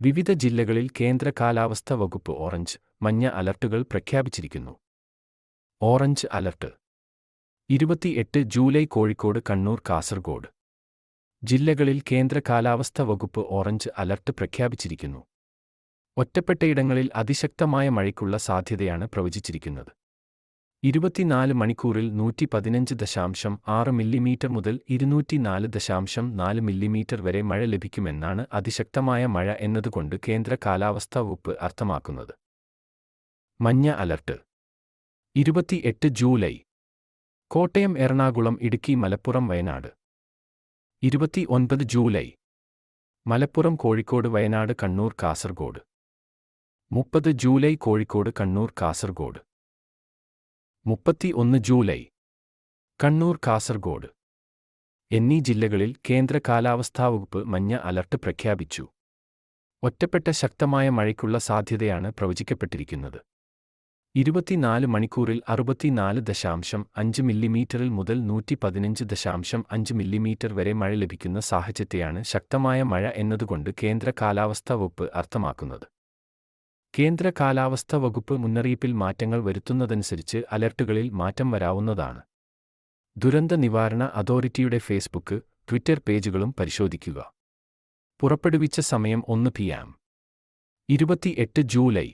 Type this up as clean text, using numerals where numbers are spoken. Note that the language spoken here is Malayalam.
വിവിധ ജില്ലകളിൽ കേന്ദ്ര കാലാവസ്ഥാ വകുപ്പ് ഓറഞ്ച്, മഞ്ഞ അലർട്ടുകൾ പ്രഖ്യാപിച്ചിരിക്കുന്നു. Orange alert 28 July Kozhikode, Kannur, Kasaragod ജില്ലകളിൽ കേന്ദ്ര കാലാവസ്ഥാ വകുപ്പ് ഓറഞ്ച് അലർട്ട് പ്രഖ്യാപിച്ചിരിക്കുന്നു. ഒറ്റപ്പെട്ടയിടങ്ങളിൽ അതിശക്തമായ മഴയ്ക്കുള്ള സാധ്യതയാണ് പ്രവചിച്ചിരിക്കുന്നത്. 24 മണിക്കൂറിൽ 115.6 മില്ലിമീറ്റർ മുതൽ 204.4 മില്ലിമീറ്റർ വരെ മഴ ലഭിക്കുമെന്നാണ് അതിശക്തമായ മഴ എന്നതുകൊണ്ട് കേന്ദ്ര കാലാവസ്ഥാ വകുപ്പ് അർത്ഥമാക്കുന്നത്. മഞ്ഞ alert 28 July Kottayam, Ernakulam, Idukki, Malappuram, Wayanad. 29 July Malappuram, Kozhikode, Wayanad, Kannur, Kasaragod. 30 July Kozhikode, Kannur, Kasaragod. 31 July Kannur, Kasaragod എന്നീ ജില്ലകളിൽ കേന്ദ്ര കാലാവസ്ഥാ വകുപ്പ് മഞ്ഞ അലർട്ട് പ്രഖ്യാപിച്ചു. ഒറ്റപ്പെട്ട ശക്തമായ മഴയ്ക്കുള്ള സാധ്യതയാണ് പ്രവചിക്കപ്പെട്ടിരിക്കുന്നത്. 24 മണിക്കൂറിൽ 64.5 മില്ലിമീറ്ററിൽ മുതൽ 115.5 മില്ലിമീറ്റർ വരെ മഴ ലഭിക്കുന്ന സാഹചര്യത്തെയാണ് ശക്തമായ മഴ എന്നതുകൊണ്ട് കേന്ദ്ര കാലാവസ്ഥാ വകുപ്പ് അർത്ഥമാക്കുന്നത്. കേന്ദ്ര കാലാവസ്ഥാ വകുപ്പ് മുന്നറിയിപ്പിൽ മാറ്റങ്ങൾ വരുത്തുന്നതനുസരിച്ച് അലർട്ടുകളിൽ മാറ്റം വരാവുന്നതാണ്. ദുരന്ത നിവാരണ അതോറിറ്റിയുടെ ഫേസ്ബുക്ക്, ട്വിറ്റർ പേജുകളും പരിശോധിക്കുക. പുറപ്പെടുവിച്ച സമയം 1 PM 28 ജൂലൈ